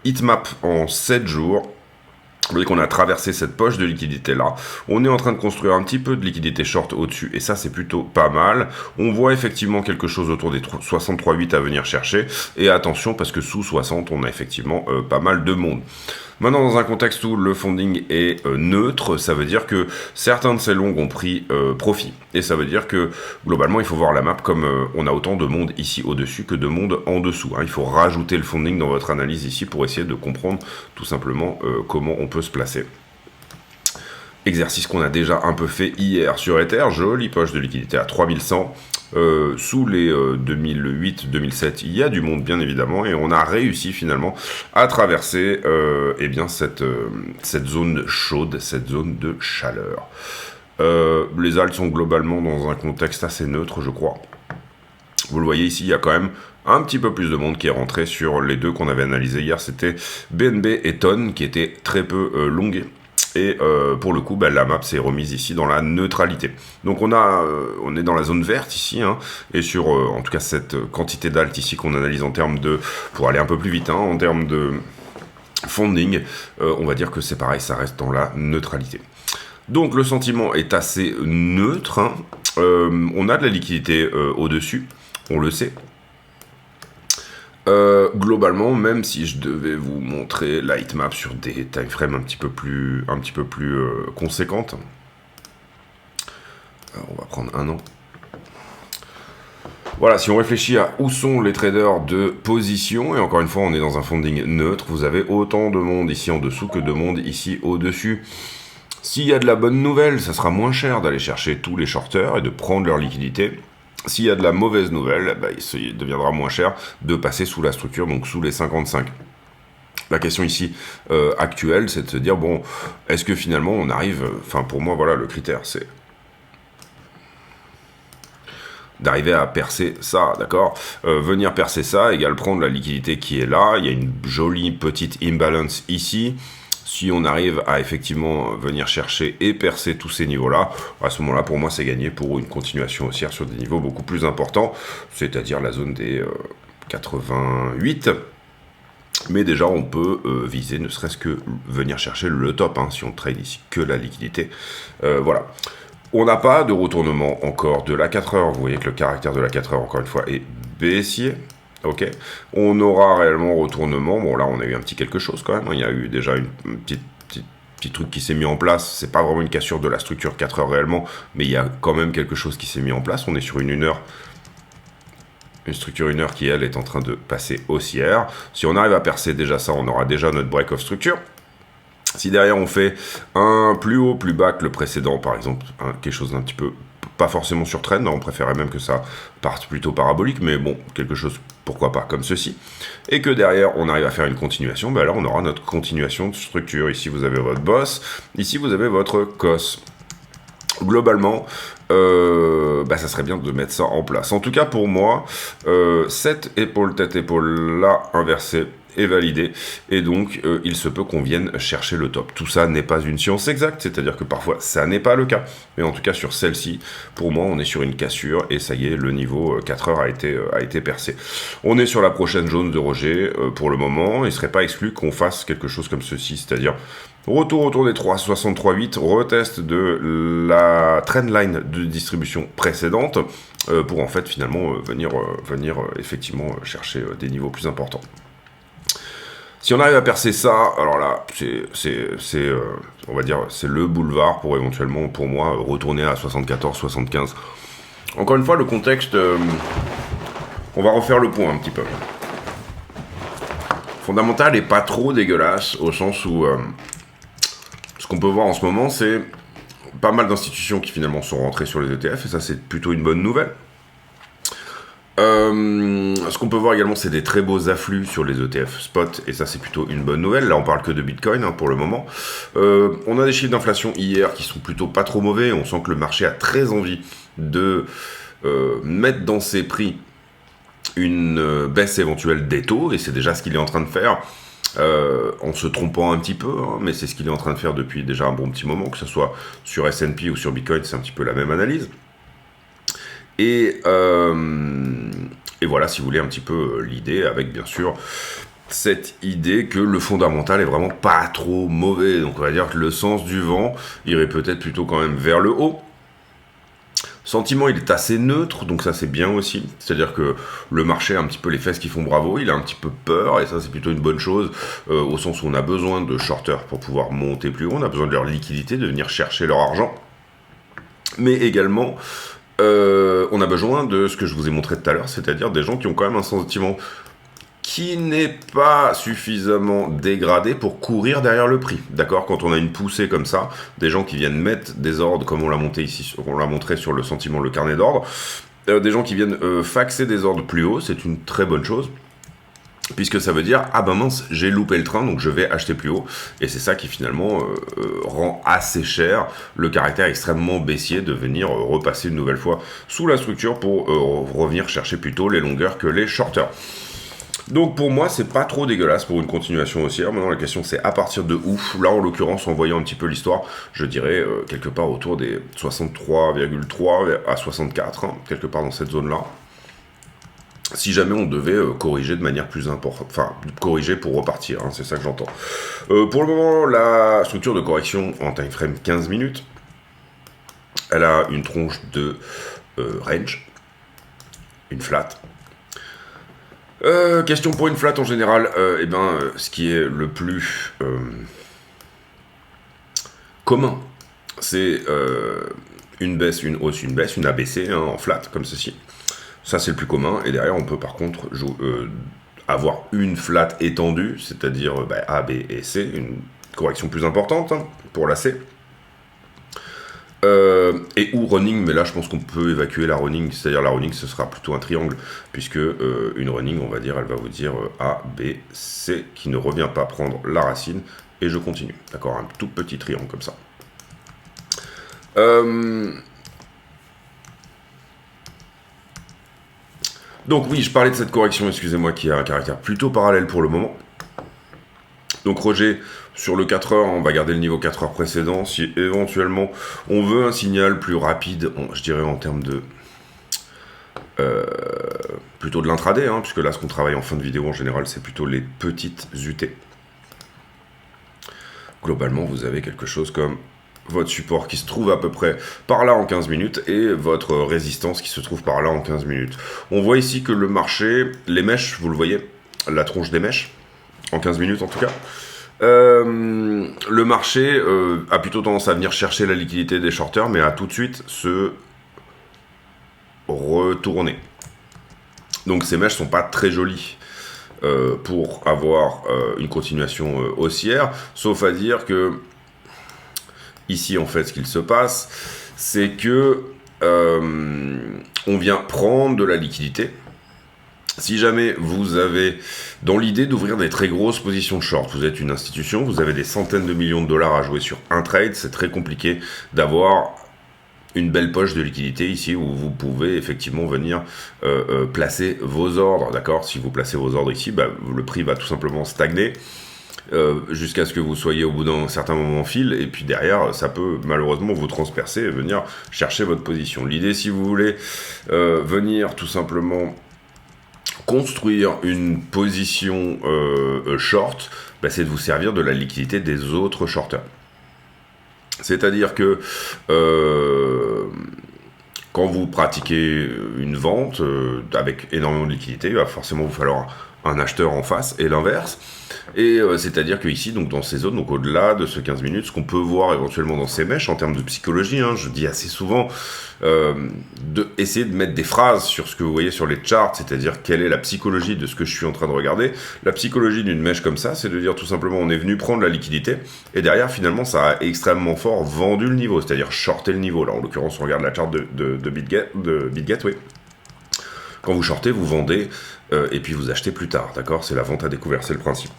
heatmap en 7 jours, vous voyez qu'on a traversé cette poche de liquidité là. On est en train de construire un petit peu de liquidité short au-dessus, et ça c'est plutôt pas mal. On voit effectivement quelque chose autour des 63,8 à venir chercher, et attention parce que sous 60 on a effectivement pas mal de monde. Maintenant, dans un contexte où le funding est neutre, ça veut dire que certains de ces longs ont pris profit. Et ça veut dire que, globalement, il faut voir la map comme on a autant de monde ici au-dessus que de monde en dessous. Hein. Il faut rajouter le funding dans votre analyse ici pour essayer de comprendre tout simplement comment on peut se placer. Exercice qu'on a déjà un peu fait hier sur Ether, jolie poche de liquidité à 3100. Sous les 2008-2007, il y a du monde bien évidemment, et on a réussi finalement à traverser eh bien cette zone chaude, cette zone de chaleur. Les alts sont globalement dans un contexte assez neutre, je crois. Vous le voyez ici, il y a quand même un petit peu plus de monde qui est rentré sur les deux qu'on avait analysés hier. C'était BNB et TON qui étaient très peu longués. Et pour le coup, la map s'est remise ici dans la neutralité. Donc on est dans la zone verte ici, hein, et sur en tout cas cette quantité d'alt ici qu'on analyse en termes de, pour aller un peu plus vite, hein, en termes de funding, on va dire que c'est pareil, ça reste dans la neutralité. Donc le sentiment est assez neutre, hein. On a de la liquidité au-dessus, on le sait. Globalement, même si je devais vous montrer la heatmap sur des timeframes un petit peu plus conséquentes, on va prendre un an. Voilà, si on réfléchit à où sont les traders de position, et encore une fois, on est dans un funding neutre, vous avez autant de monde ici en dessous que de monde ici au-dessus. S'il y a de la bonne nouvelle, ça sera moins cher d'aller chercher tous les shorters et de prendre leur liquidité. S'il y a de la mauvaise nouvelle, il deviendra moins cher de passer sous la structure, donc sous les 55. La question ici actuelle, c'est de se dire, bon, est-ce que finalement on arrive, enfin pour moi, voilà, le critère, c'est d'arriver à percer ça, d'accord? Venir percer ça égale prendre la liquidité qui est là, il y a une jolie petite imbalance ici. Si on arrive à effectivement venir chercher et percer tous ces niveaux-là, à ce moment-là, pour moi, c'est gagné pour une continuation haussière sur des niveaux beaucoup plus importants, c'est-à-dire la zone des 88. Mais déjà, on peut viser ne serait-ce que venir chercher le top, hein, si on trade ici que la liquidité. Voilà. On n'a pas de retournement encore de la 4 heures. Vous voyez que le caractère de la 4 heures, encore une fois, est baissier. Ok. On aura réellement retournement. Bon, là, on a eu un petit quelque chose quand même. Il y a eu déjà une petit truc qui s'est mis en place. C'est pas vraiment une cassure de la structure 4 heures réellement, mais il y a quand même quelque chose qui s'est mis en place. On est sur une heure. Une structure 1 heure qui, elle, est en train de passer haussière. Si on arrive à percer déjà ça, on aura déjà notre break of structure. Si derrière on fait un plus haut, plus bas que le précédent, par exemple, hein, quelque chose d'un petit peu, pas forcément sur trend, on préférait même que ça parte plutôt parabolique, mais bon, quelque chose, pourquoi pas, comme ceci, et que derrière on arrive à faire une continuation, ben alors on aura notre continuation de structure. Ici vous avez votre boss, ici vous avez votre cos. Globalement, ça serait bien de mettre ça en place. En tout cas pour moi, cette épaule, tête, épaule là, inversée, est validé, et donc il se peut qu'on vienne chercher le top. Tout ça n'est pas une science exacte, c'est-à-dire que parfois ça n'est pas le cas, mais en tout cas sur celle-ci, pour moi on est sur une cassure, et ça y est, le niveau 4 heures a été percé. On est sur la prochaine zone de rejet pour le moment, il ne serait pas exclu qu'on fasse quelque chose comme ceci, c'est-à-dire retour autour des 3,63,8, retest de la trendline de distribution précédente, pour en fait finalement venir effectivement chercher des niveaux plus importants. Si on arrive à percer ça, alors là, on va dire, c'est le boulevard pour éventuellement, pour moi, retourner à 74, 75. Encore une fois, le contexte, on va refaire le point un petit peu. Fondamental est pas trop dégueulasse, au sens où ce qu'on peut voir en ce moment, c'est pas mal d'institutions qui finalement sont rentrées sur les ETF, et ça c'est plutôt une bonne nouvelle. Ce qu'on peut voir également, c'est des très beaux afflux sur les ETF spot, et ça c'est plutôt une bonne nouvelle. Là on parle que de Bitcoin pour le moment. On a des chiffres d'inflation hier qui sont plutôt pas trop mauvais. On sent que le marché a très envie de mettre dans ses prix une baisse éventuelle des taux, et c'est déjà ce qu'il est en train de faire. En se trompant un petit peu, mais c'est ce qu'il est en train de faire depuis déjà un bon petit moment, que ce soit sur S&P ou sur Bitcoin, c'est un petit peu la même analyse. Et voilà, si vous voulez, un petit peu l'idée, avec bien sûr cette idée que le fondamental est vraiment pas trop mauvais. Donc on va dire que le sens du vent irait peut-être plutôt quand même vers le haut. Sentiment, il est assez neutre, donc ça c'est bien aussi. C'est-à-dire que le marché a un petit peu les fesses qui font bravo, il a un petit peu peur, et ça c'est plutôt une bonne chose, au sens où on a besoin de shorters pour pouvoir monter plus haut, on a besoin de leur liquidité, de venir chercher leur argent. Mais également, on a besoin de ce que je vous ai montré tout à l'heure, c'est-à-dire des gens qui ont quand même un sentiment qui n'est pas suffisamment dégradé pour courir derrière le prix. D'accord ? Quand on a une poussée comme ça, des gens qui viennent mettre des ordres, comme on l'a monté ici, on l'a montré sur le sentiment, le carnet d'ordre, des gens qui viennent faxer des ordres plus hauts, c'est une très bonne chose. Puisque ça veut dire, ah ben mince, j'ai loupé le train, donc je vais acheter plus haut. Et c'est ça qui finalement rend assez cher le caractère extrêmement baissier de venir repasser une nouvelle fois sous la structure pour revenir chercher plutôt les longueurs que les shorters. Donc pour moi, c'est pas trop dégueulasse pour une continuation haussière. Maintenant, la question c'est à partir de où. Là, en l'occurrence, en voyant un petit peu l'histoire, je dirais quelque part autour des 63,3 à 64, quelque part dans cette zone-là. Si jamais on devait corriger de manière plus importante, enfin, corriger pour repartir, c'est ça que j'entends. Pour le moment, la structure de correction en time frame 15 minutes, elle a une tronche de range, une flat. Question pour une flat en général, ce qui est le plus commun, c'est une baisse, une hausse, une baisse, une ABC en flat, comme ceci. Ça, c'est le plus commun. Et derrière, on peut par contre avoir une flat étendue, c'est-à-dire A, B et C, une correction plus importante pour la C. Et ou running, mais là, je pense qu'on peut évacuer la running, c'est-à-dire la running, ce sera plutôt un triangle, puisque une running, on va dire, elle va vous dire A, B, C, qui ne revient pas prendre la racine, et je continue. D'accord, un tout petit triangle comme ça. Donc oui, je parlais de cette correction, excusez-moi, qui a un caractère plutôt parallèle pour le moment. Donc rejet sur le 4 heures, on va garder le niveau 4 heures précédent. Si éventuellement on veut un signal plus rapide, je dirais en termes de plutôt de l'intraday, hein, puisque là, ce qu'on travaille en fin de vidéo, en général, c'est plutôt les petites UT. Globalement, vous avez quelque chose comme votre support qui se trouve à peu près par là en 15 minutes et votre résistance qui se trouve par là en 15 minutes. On voit ici que le marché, les mèches, vous le voyez, la tronche des mèches, en 15 minutes en tout cas, le marché a plutôt tendance à venir chercher la liquidité des shorters, mais à tout de suite se retourner. Donc ces mèches sont pas très jolies pour avoir une continuation haussière, sauf à dire que ici, en fait, ce qu'il se passe, c'est que on vient prendre de la liquidité. Si jamais vous avez dans l'idée d'ouvrir des très grosses positions de short, vous êtes une institution, vous avez des centaines de millions de dollars à jouer sur un trade, c'est très compliqué d'avoir une belle poche de liquidité ici où vous pouvez effectivement venir placer vos ordres, d'accord? Si vous placez vos ordres ici, bah, le prix va tout simplement stagner. Jusqu'à ce que vous soyez au bout d'un certain moment fil, et puis derrière, ça peut malheureusement vous transpercer et venir chercher votre position. L'idée, si vous voulez venir tout simplement construire une position short, bah, c'est de vous servir de la liquidité des autres shorters. C'est-à-dire que quand vous pratiquez une vente avec énormément de liquidité, il va forcément vous falloir un acheteur en face, et l'inverse. Et c'est-à-dire que ici, donc dans ces zones, donc au-delà de ce 15 minutes, ce qu'on peut voir éventuellement dans ces mèches, en termes de psychologie, hein, je dis assez souvent, essayer de mettre des phrases sur ce que vous voyez sur les charts, c'est-à-dire quelle est la psychologie de ce que je suis en train de regarder. La psychologie d'une mèche comme ça, c'est de dire tout simplement, on est venu prendre la liquidité, et derrière, finalement, ça a extrêmement fort vendu le niveau, c'est-à-dire shorter le niveau. Là, en l'occurrence, on regarde la charte de BitGet, oui. Quand vous shortez, vous vendez, et puis vous achetez plus tard, d'accord? C'est la vente à découvert, c'est le principe.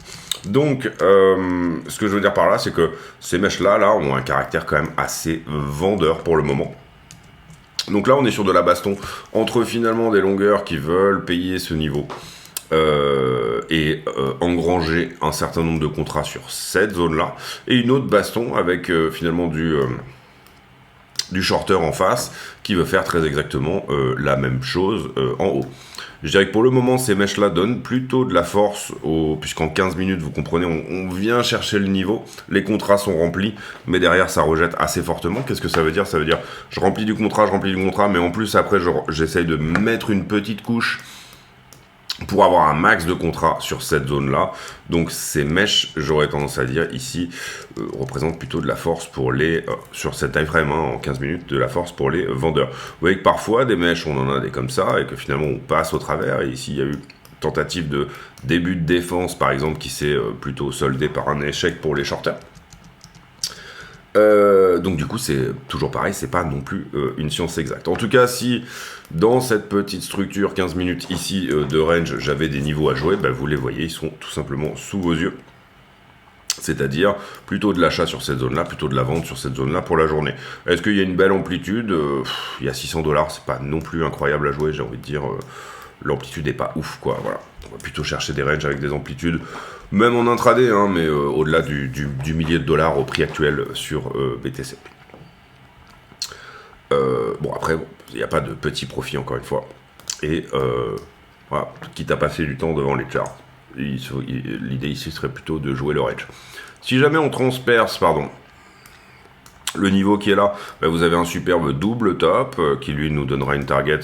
Donc, ce que je veux dire par là, c'est que ces mèches-là, ont un caractère quand même assez vendeur pour le moment. Donc là, on est sur de la baston entre finalement des longueurs qui veulent payer ce niveau et engranger un certain nombre de contrats sur cette zone-là, et une autre baston avec finalement du shorter en face qui veut faire très exactement la même chose en haut. Je dirais que pour le moment, ces mèches-là donnent plutôt de la force, puisqu'en 15 minutes, vous comprenez, on vient chercher le niveau, les contrats sont remplis, mais derrière, ça rejette assez fortement. Qu'est-ce que ça veut dire? Ça veut dire, je remplis du contrat, mais en plus, après, j'essaye de mettre une petite couche pour avoir un max de contrats sur cette zone-là. Donc ces mèches, j'aurais tendance à dire ici, représentent plutôt de la force pour les, sur cette time frame, hein, en 15 minutes, de la force pour les vendeurs. Vous voyez que parfois, des mèches, on en a des comme ça, et que finalement, on passe au travers, et ici, il y a eu tentative de début de défense, par exemple, qui s'est plutôt soldé par un échec pour les shorters. Donc du coup, c'est toujours pareil, c'est pas non plus une science exacte. En tout cas, si dans cette petite structure 15 minutes ici de range, j'avais des niveaux à jouer, bah, vous les voyez, ils sont tout simplement sous vos yeux. C'est-à-dire plutôt de l'achat sur cette zone-là, plutôt de la vente sur cette zone-là pour la journée. Est-ce qu'il y a une belle amplitude? Il y a 600 $, c'est pas non plus incroyable à jouer, j'ai envie de dire. L'amplitude n'est pas ouf, quoi, voilà. On va plutôt chercher des ranges avec des amplitudes, même en intraday, hein, mais au-delà du millier de dollars au prix actuel sur BTC. Bon, après, il n'y a pas de petit profit, encore une fois. Et voilà, quitte à passer du temps devant les charts, l'idée ici serait plutôt de jouer le range. Si jamais on transperce, le niveau qui est là, bah, vous avez un superbe double top qui lui nous donnera une target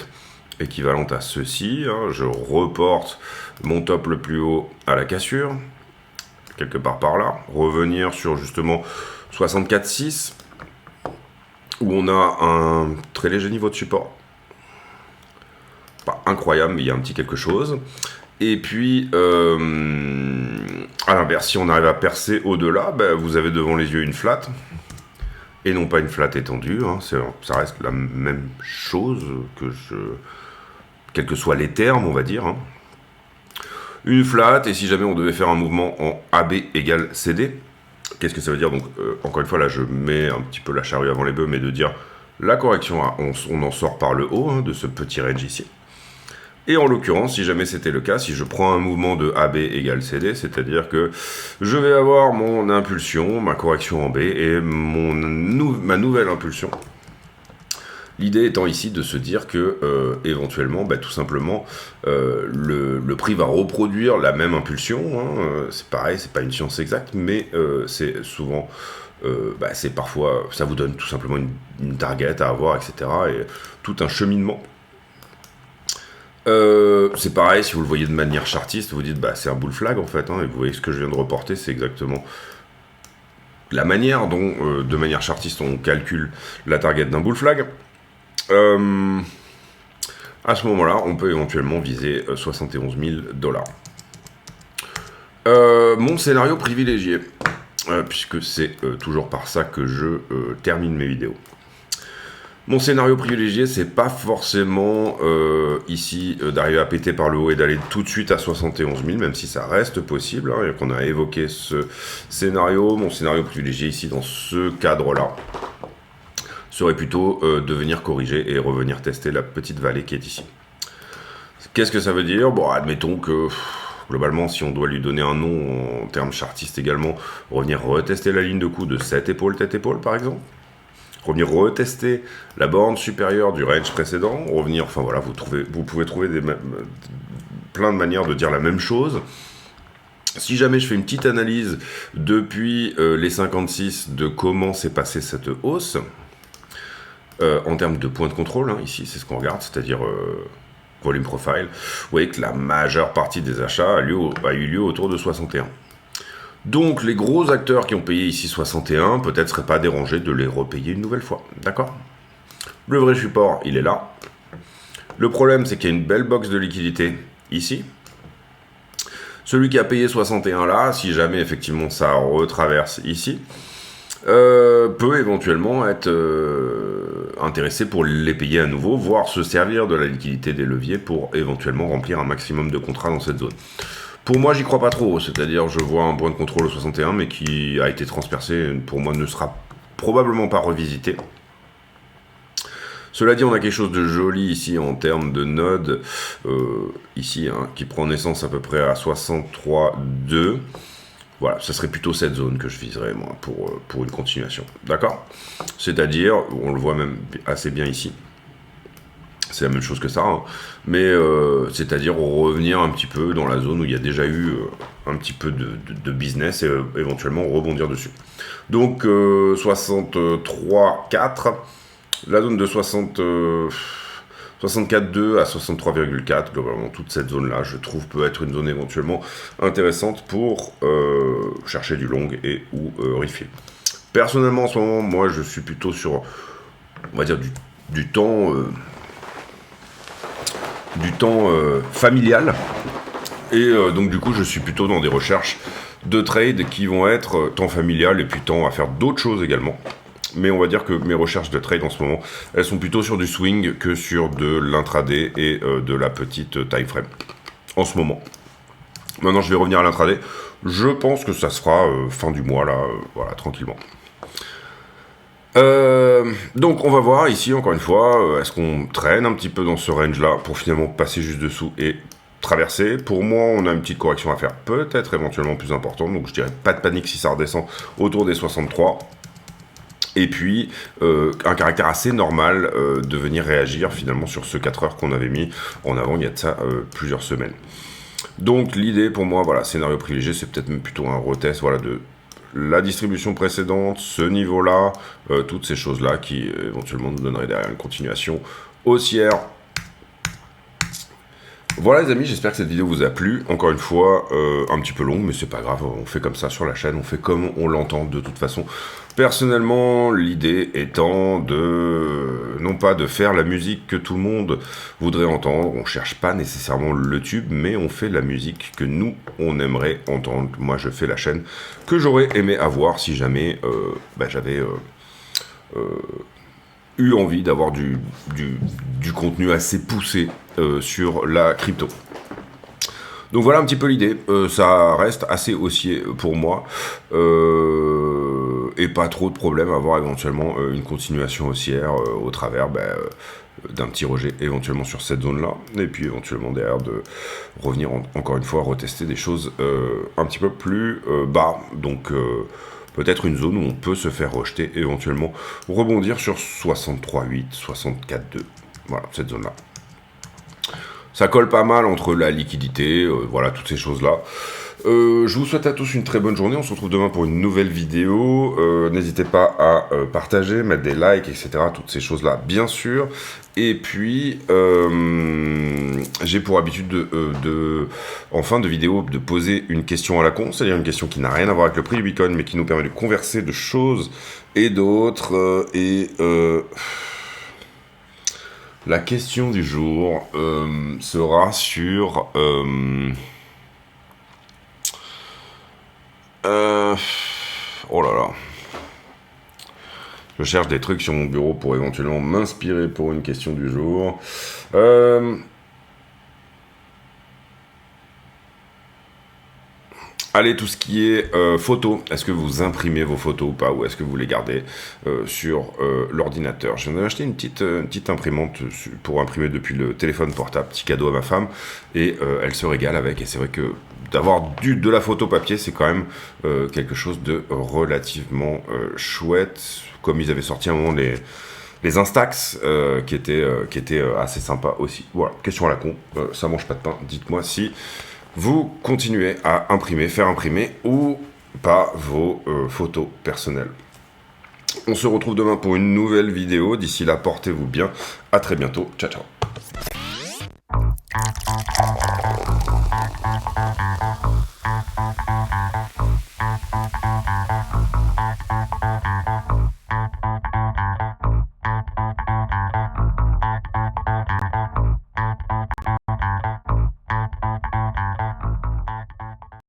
équivalente à ceci, hein. Je reporte mon top le plus haut à la cassure, quelque part par là, revenir sur justement 64,6, où on a un très léger niveau de support, pas incroyable, mais il y a un petit quelque chose, et puis à l'inverse, si on arrive à percer au-delà, bah, vous avez devant les yeux une flat, et non pas une flat étendue, hein. Ça reste la même chose que quels que soient les termes, on va dire, hein. Une flat, et si jamais on devait faire un mouvement en AB égale CD, qu'est-ce que ça veut dire? Donc, encore une fois, là, je mets un petit peu la charrue avant les bœufs, mais de dire, la correction, on en sort par le haut, hein, de ce petit range ici. Et en l'occurrence, si jamais c'était le cas, si je prends un mouvement de AB égale CD, c'est-à-dire que je vais avoir mon impulsion, ma correction en B, et ma nouvelle impulsion. L'idée étant ici de se dire que éventuellement, tout simplement, le prix va reproduire la même impulsion. Hein, c'est pareil, c'est pas une science exacte, mais c'est souvent, c'est parfois, ça vous donne tout simplement une target à avoir, etc. Et tout un cheminement. C'est pareil, si vous le voyez de manière chartiste, vous dites c'est un bull flag en fait, hein, et vous voyez ce que je viens de reporter, c'est exactement la manière dont, de manière chartiste, on calcule la target d'un bull flag. À ce moment-là, on peut éventuellement viser 71 000 $. Mon scénario privilégié, puisque c'est toujours par ça que je termine mes vidéos. Mon scénario privilégié, c'est pas forcément ici d'arriver à péter par le haut et d'aller tout de suite à 71 000, même si ça reste possible, hein, et qu'on a évoqué ce scénario. Mon scénario privilégié ici, dans ce cadre-là, serait plutôt de venir corriger et revenir tester la petite vallée qui est ici. Qu'est-ce que ça veut dire? Bon, admettons que globalement, si on doit lui donner un nom en termes chartistes également, revenir retester la ligne de coup de cette épaule, tête-épaule par exemple. Revenir retester la borne supérieure du range précédent, revenir, enfin voilà, vous pouvez trouver plein de manières de dire la même chose. Si jamais je fais une petite analyse depuis les 56 de comment s'est passée cette hausse, en termes de points de contrôle, hein, ici c'est ce qu'on regarde, c'est-à-dire volume profile, vous voyez que la majeure partie des achats a eu lieu autour de 61. Donc les gros acteurs qui ont payé ici 61, peut-être seraient pas dérangés de les repayer une nouvelle fois, d'accord? Le vrai support, il est là. Le problème, c'est qu'il y a une belle box de liquidité ici. Celui qui a payé 61 là, si jamais effectivement ça retraverse ici, peut éventuellement être intéressé pour les payer à nouveau, voire se servir de la liquidité des leviers pour éventuellement remplir un maximum de contrats dans cette zone. Pour moi, j'y crois pas trop, c'est-à-dire je vois un point de contrôle au 61, mais qui a été transpercé, pour moi ne sera probablement pas revisité. Cela dit, on a quelque chose de joli ici en termes de node, ici, hein, qui prend naissance à peu près à 63,2. Voilà, ce serait plutôt cette zone que je viserais, moi, pour une continuation. D'accord? C'est-à-dire, on le voit même assez bien ici. C'est la même chose que ça, hein. Mais c'est-à-dire revenir un petit peu dans la zone où il y a déjà eu un petit peu de business et éventuellement rebondir dessus. Donc 63,4, la zone de 64,2 à 63,4, globalement toute cette zone-là, je trouve peut être une zone éventuellement intéressante pour chercher du long et ou refill. Personnellement, en ce moment, moi, je suis plutôt sur, on va dire, du temps familial, et donc du coup je suis plutôt dans des recherches de trade qui vont être temps familial et puis temps à faire d'autres choses également, mais on va dire que mes recherches de trade en ce moment, elles sont plutôt sur du swing que sur de l'intraday et de la petite time frame en ce moment. Maintenant je vais revenir à l'intraday, je pense que ça se fera fin du mois là, voilà, tranquillement. Donc on va voir ici encore une fois, est-ce qu'on traîne un petit peu dans ce range là pour finalement passer juste dessous et traverser. Pour moi on a une petite correction à faire, peut-être éventuellement plus importante, donc je dirais pas de panique si ça redescend autour des 63, et puis un caractère assez normal de venir réagir finalement sur ce 4 heures qu'on avait mis en avant il y a de ça plusieurs semaines. Donc l'idée pour moi, voilà, scénario privilégié, c'est peut-être même plutôt un retest, voilà, de la distribution précédente, ce niveau-là, toutes ces choses-là qui éventuellement nous donneraient derrière une continuation haussière. Voilà les amis, j'espère que cette vidéo vous a plu. Encore une fois, un petit peu longue, mais c'est pas grave, on fait comme ça sur la chaîne, on fait comme on l'entend de toute façon. Personnellement, l'idée étant non pas de faire la musique que tout le monde voudrait entendre, on cherche pas nécessairement le tube, mais on fait la musique que nous, on aimerait entendre. Moi, je fais la chaîne que j'aurais aimé avoir si jamais j'avais eu envie d'avoir du contenu assez poussé sur la crypto. Donc voilà un petit peu l'idée, ça reste assez haussier pour moi, et pas trop de problème à avoir éventuellement une continuation haussière au travers d'un petit rejet éventuellement sur cette zone-là, et puis éventuellement derrière de revenir encore une fois retester des choses un petit peu plus bas. Donc peut-être une zone où on peut se faire rejeter, éventuellement rebondir sur 63,8, 64,2. Voilà, cette zone-là. Ça colle pas mal entre la liquidité, voilà, toutes ces choses-là. Je vous souhaite à tous une très bonne journée. On se retrouve demain pour une nouvelle vidéo. N'hésitez pas à partager, mettre des likes, etc. Toutes ces choses-là, bien sûr. Et puis, j'ai pour habitude en fin de vidéo, de poser une question à la con, c'est-à-dire une question qui n'a rien à voir avec le prix du Bitcoin, mais qui nous permet de converser de choses et d'autres. La question du jour sera sur... oh là là. Je cherche des trucs sur mon bureau pour éventuellement m'inspirer pour une question du jour. Allez, tout ce qui est photos, est-ce que vous imprimez vos photos ou pas, ou est-ce que vous les gardez sur l'ordinateur? Je viens d'acheter une petite imprimante pour imprimer depuis le téléphone portable, petit cadeau à ma femme, et elle se régale avec, et c'est vrai que d'avoir de la photo papier, c'est quand même quelque chose de relativement chouette, comme ils avaient sorti à un moment les Instax, qui étaient assez sympas aussi. Voilà, question à la con, ça mange pas de pain, dites-moi si... vous continuez à imprimer, faire imprimer ou pas vos photos personnelles. On se retrouve demain pour une nouvelle vidéo. D'ici là, portez-vous bien. À très bientôt. Ciao, ciao.